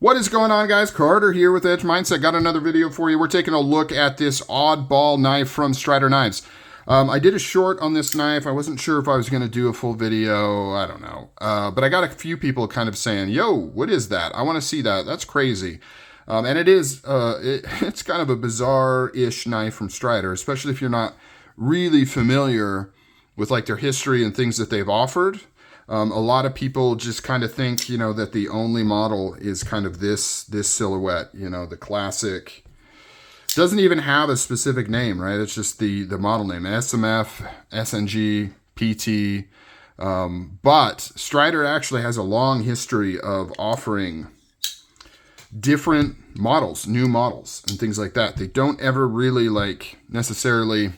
What is going on, guys? Carter here with Edge Mindset. Got another video for you. We're taking a look at this oddball knife from Strider Knives. I did a short on this knife. I wasn't sure if I was going to do a full video. I don't know. But I got a few people kind of saying, yo, what is that? I want to see that. That's crazy. And it is, it's kind of a bizarre-ish knife from Strider, especially if you're not really familiar with like their history and things that they've offered. A lot of people just kind of think, you know, that the only model is kind of this silhouette, you know, the classic. Doesn't even have a specific name, right? It's just the model name, SMF, SNG, PT. But Strider actually has a long history of offering different models, new models, and things like that. They don't ever really like necessarily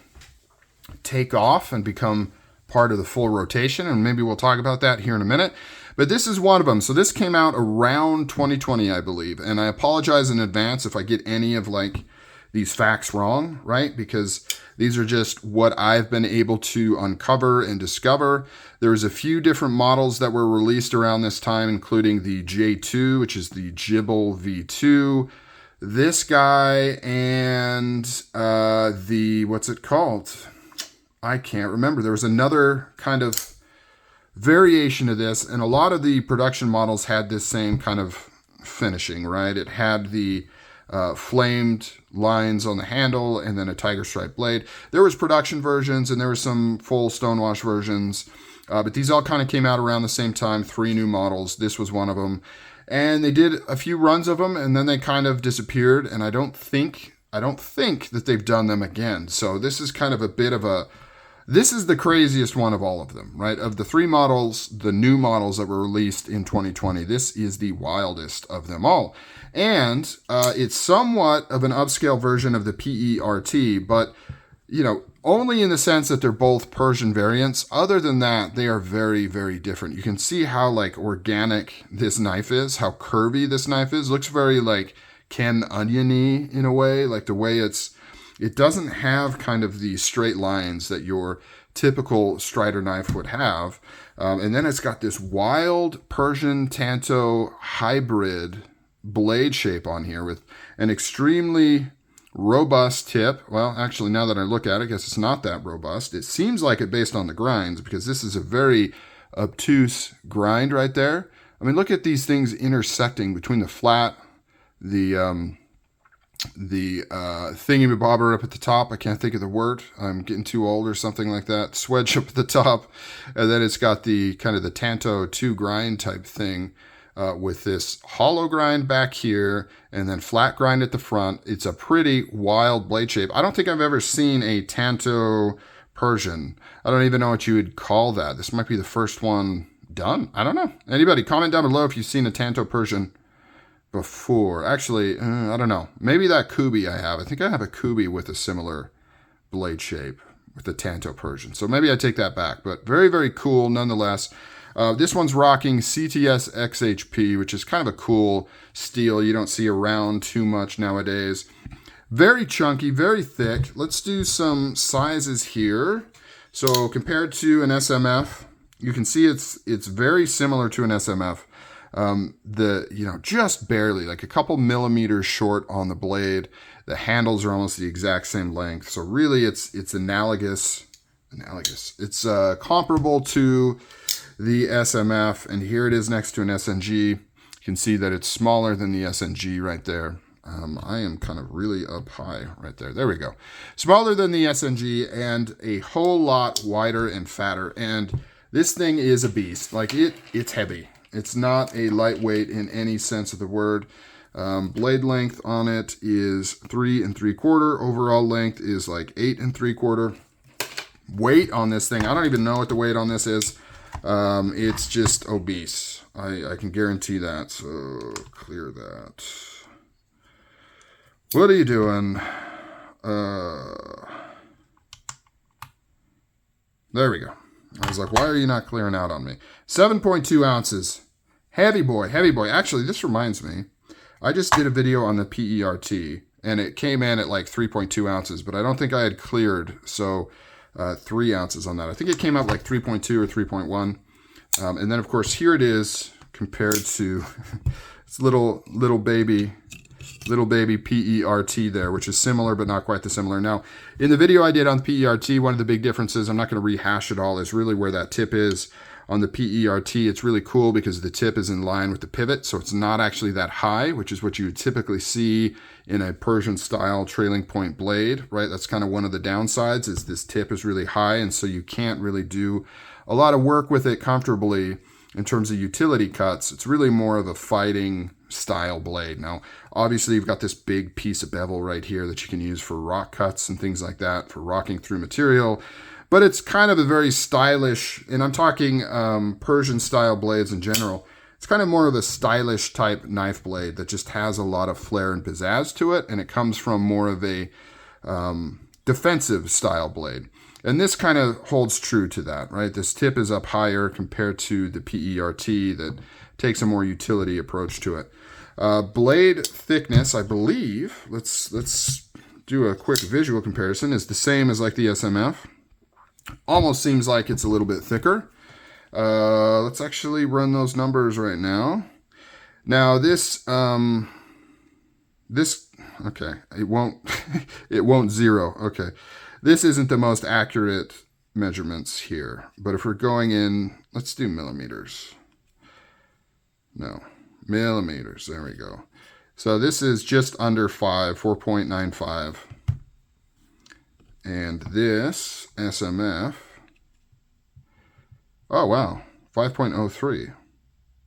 take off and become part of the full rotation, and maybe we'll talk about that here in a minute. But this is one of them. So this came out around 2020, I believe, and I apologize in advance if I get any of like these facts wrong, right? Because these are just what I've been able to uncover and discover. There's a few different models that were released around this time, including the J2, which is the Jibble V2, this guy, and the, what's it called? I can't remember. There was another kind of variation of this, and a lot of the production models had this same kind of finishing, right? It had the flamed lines on the handle and then a tiger stripe blade. There was production versions and there were some full stonewash versions, but these all kind of came out around the same time, 3 new models. This was one of them. And they did a few runs of them and then they kind of disappeared, and I don't think that they've done them again. So this is kind of a bit of a, this is the craziest one of all of them, right? Of the 3 models, the new models that were released in 2020, this is the wildest of them all. And it's somewhat of an upscale version of the PERT, but, you know, only in the sense that they're both Persian variants. Other than that, they are very, very different. You can see how like organic this knife is, how curvy this knife is. Looks very like Ken Onion-y in a way, like the way it doesn't have kind of the straight lines that your typical Strider knife would have. And then it's got this wild Persian Tanto hybrid blade shape on here with an extremely robust tip. Well, actually, now that I look at it, I guess it's not that robust. It seems like it based on the grinds, because this is a very obtuse grind right there. I mean, look at these things intersecting between the flat, the thingy-mabobber up at the top. I can't think of the word. I'm getting too old or something like that. Swedge up at the top. And then it's got the kind of the Tanto 2 grind type thing with this hollow grind back here and then flat grind at the front. It's a pretty wild blade shape. I don't think I've ever seen a Tanto Persian. I don't even know what you would call that. This might be the first one done. I don't know. Anybody comment down below if you've seen a Tanto Persian before. Actually, I don't know. Maybe that Kubi I have. I think I have a Kubi with a similar blade shape with the Tanto Persian. So maybe I take that back. But very, very cool nonetheless. This one's rocking CTS XHP, which is kind of a cool steel you don't see around too much nowadays. Very chunky, very thick. Let's do some sizes here. So compared to an SMF, you can see it's very similar to an SMF. Just barely, like a couple millimeters short on the blade. The handles are almost the exact same length. So really it's analogous. It's comparable to the SMF, and here it is next to an SNG. You can see that it's smaller than the SNG right there. I am kind of really up high right there. There we go. Smaller than the SNG and a whole lot wider and fatter. And this thing is a beast. Like it's heavy. It's not a lightweight in any sense of the word. Blade length on it is 3 3/4. Overall length is like 8 3/4. Weight on this thing, I don't even know what the weight on this is. It's just obese. I can guarantee that. So clear that. What are you doing? There we go. I was like, why are you not clearing out on me? 7.2 ounces. Heavy boy, heavy boy. Actually, this reminds me. I just did a video on the PERT, and it came in at like 3.2 ounces, but I don't think I had cleared, so 3 ounces on that. I think it came out like 3.2 or 3.1. And then, of course, here it is compared to It's little baby PERT there, which is similar but not quite the similar. Now, in the video I did on PERT, one of the big differences, I'm not going to rehash it all, is really where that tip is. On the PERT, it's really cool because the tip is in line with the pivot, so it's not actually that high, which is what you would typically see in a Persian-style trailing point blade, right? That's kind of one of the downsides, is this tip is really high, and so you can't really do a lot of work with it comfortably in terms of utility cuts. It's really more of a fighting style blade. Now, obviously, you've got this big piece of bevel right here that you can use for rock cuts and things like that, for rocking through material. But it's kind of a very stylish, and I'm talking Persian style blades in general. It's kind of more of a stylish type knife blade that just has a lot of flair and pizzazz to it, and it comes from more of a defensive style blade. And this kind of holds true to that, right? This tip is up higher compared to the PERT that takes a more utility approach to it. Blade thickness, I believe, let's do a quick visual comparison, is the same as like the SMF. Almost seems like it's a little bit thicker. Let's actually run those numbers right now. Now this, okay, it won't zero. Okay. This isn't the most accurate measurements here, but if we're going in, let's do millimeters. No, millimeters, there we go. So this is just under 4.95. And this SMF, oh wow, 5.03.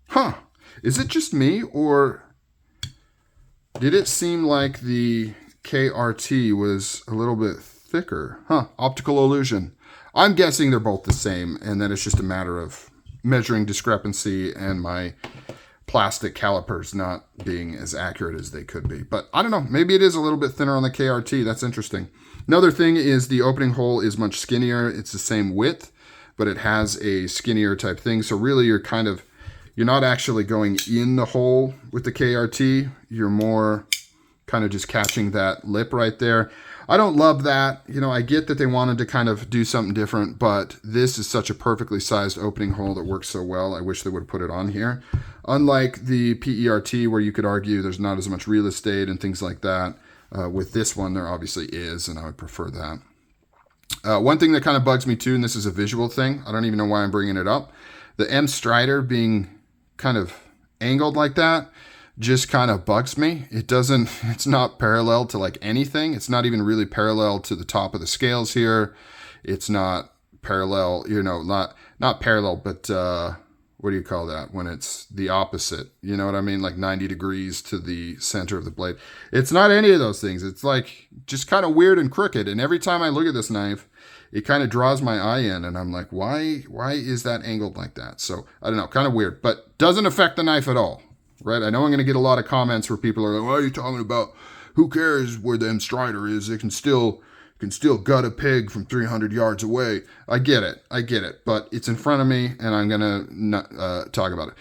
Huh, is it just me, or did it seem like the KRT was a little bit thicker? Huh, optical illusion. I'm guessing they're both the same, and then it's just a matter of measuring discrepancy and my plastic calipers not being as accurate as they could be. But I don't know, maybe it is a little bit thinner on the KRT. That's interesting. Another thing is the opening hole is much skinnier. It's the same width, but it has a skinnier type thing. So really you're not actually going in the hole with the KRT. You're more kind of just catching that lip right there. I don't love that. You know, I get that they wanted to kind of do something different, but this is such a perfectly sized opening hole that works so well. I wish they would have put it on here. Unlike the PERT, where you could argue there's not as much real estate and things like that, with this one there obviously is, and I would prefer that. One thing that kind of bugs me too, and this is a visual thing, I don't even know why I'm bringing it up, the M Strider being kind of angled like that just kind of bugs me. It's not parallel to like anything. It's not even really parallel to the top of the scales here. It's not parallel, not parallel, but what do you call that when it's the opposite? You know what I mean? Like 90 degrees to the center of the blade. It's not any of those things. It's like just kind of weird and crooked. And every time I look at this knife, it kind of draws my eye in, and I'm like, why is that angled like that? So I don't know, kind of weird, but doesn't affect the knife at all. Right? I know I'm going to get a lot of comments where people are like, what are you talking about? Who cares where the M Strider is? It can still gut a pig from 300 yards away. I get it. But it's in front of me, and I'm going to talk about it.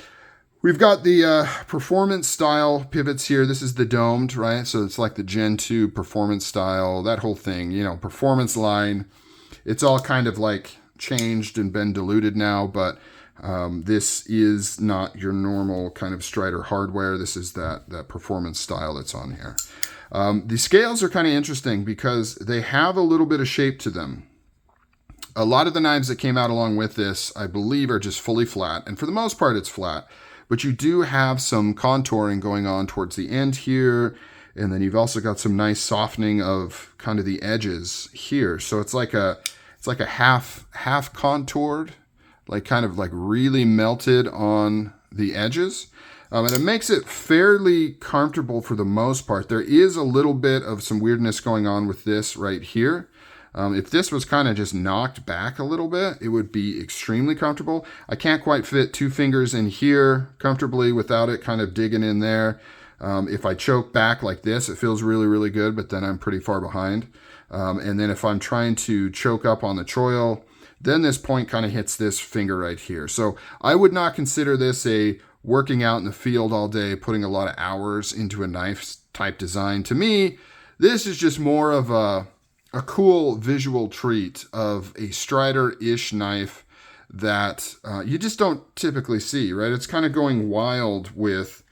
We've got the performance style pivots here. This is the domed, right? So it's like the Gen 2 performance style, that whole thing, performance line. It's all kind of like changed and been diluted now, but this is not your normal kind of Strider hardware. This is that performance style that's on here. The scales are kind of interesting because they have a little bit of shape to them. A lot of the knives that came out along with this, I believe, are just fully flat. And for the most part, it's flat. But you do have some contouring going on towards the end here. And then you've also got some nice softening of kind of the edges here. So it's like a half contoured, like kind of like really melted on the edges. And it makes it fairly comfortable for the most part. There is a little bit of some weirdness going on with this right here. If this was kind of just knocked back a little bit, it would be extremely comfortable. I can't quite fit 2 fingers in here comfortably without it kind of digging in there. If I choke back like this, it feels really, really good, but then I'm pretty far behind. And then if I'm trying to choke up on the choil, then this point kind of hits this finger right here. So I would not consider this a working out in the field all day, putting a lot of hours into a knife type design. To me, this is just more of a cool visual treat of a Strider-ish knife that you just don't typically see, right? It's kind of going wild with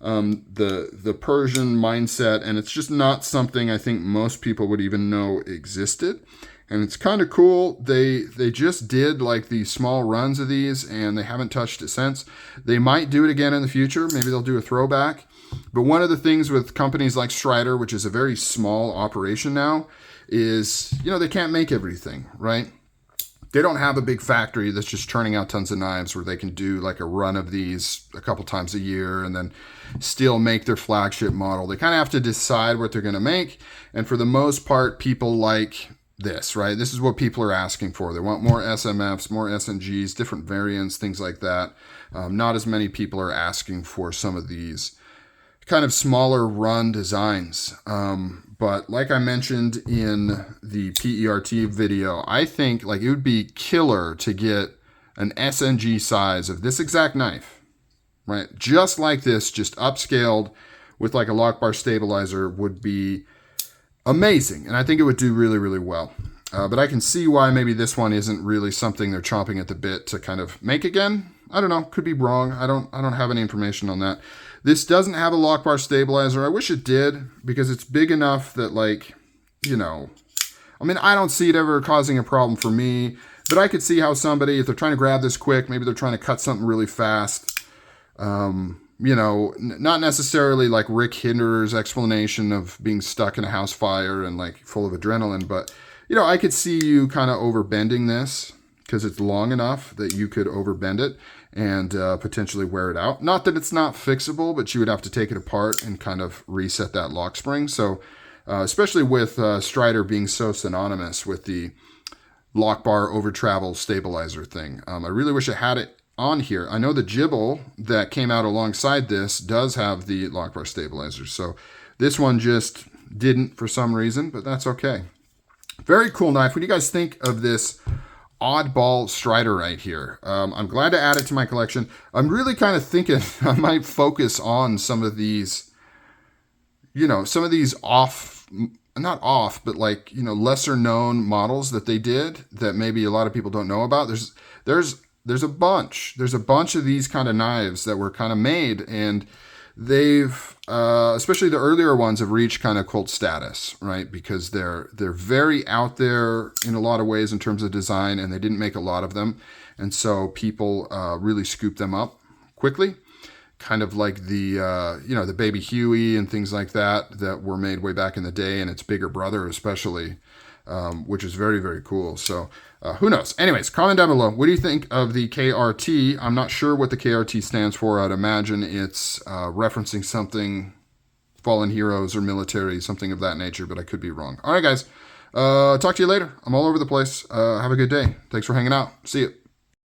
the Persian mindset, and it's just not something I think most people would even know existed. And it's kind of cool. They just did like these small runs of these, and they haven't touched it since. They might do it again in the future. Maybe they'll do a throwback. But one of the things with companies like Strider, which is a very small operation now, is, you know, they can't make everything, right? They don't have a big factory that's just churning out tons of knives where they can do like a run of these a couple times a year and then still make their flagship model. They kind of have to decide what they're going to make. And for the most part, people like this, right? This is what people are asking for. They want more SMFs, more SNGs, different variants, things like that. Not as many people are asking for some of these kind of smaller run designs. But like I mentioned in the PERT video, I think like it would be killer to get an SNG size of this exact knife, right? Just like this, just upscaled with like a lock bar stabilizer would be amazing. And I think it would do really, really well. But I can see why maybe this one isn't really something they're chomping at the bit to kind of make again. I don't know, could be wrong. I don't have any information on that. This doesn't have a lock bar stabilizer. I wish it did, because it's big enough that, like, you know, I mean, I don't see it ever causing a problem for me, but I could see how somebody, if they're trying to grab this quick, maybe they're trying to cut something really fast, you know, not necessarily like Rick Hinderer's explanation of being stuck in a house fire and like full of adrenaline, but, you know, I could see you kind of overbending this because it's long enough that you could overbend it and potentially wear it out. Not that it's not fixable, but you would have to take it apart and kind of reset that lock spring. So especially with Strider being so synonymous with the lock bar over travel stabilizer thing. I really wish I had it on here. I know the Jibble that came out alongside this does have the lock bar stabilizer. So this one just didn't for some reason, but that's okay. Very cool knife. What do you guys think of this oddball Strider right here? I'm glad to add it to my collection. I'm really kind of thinking I might focus on some of these, you know, some of these not off, but like, you know, lesser known models that they did that maybe a lot of people don't know about. There's a bunch of these kind of knives that were kind of made, and they've, especially the earlier ones, have reached kind of cult status, right? Because they're very out there in a lot of ways in terms of design, and they didn't make a lot of them. And so people really scoop them up quickly, kind of like the, you know, the Baby Huey and things like that were made way back in the day, and its bigger brother especially, which is very, very cool. So who knows? Anyways, comment down below. What do you think of the KRT? I'm not sure what the KRT stands for. I'd imagine it's referencing something, fallen heroes or military, something of that nature, but I could be wrong. All right, guys. Talk to you later. I'm all over the place. Have a good day. Thanks for hanging out. See you.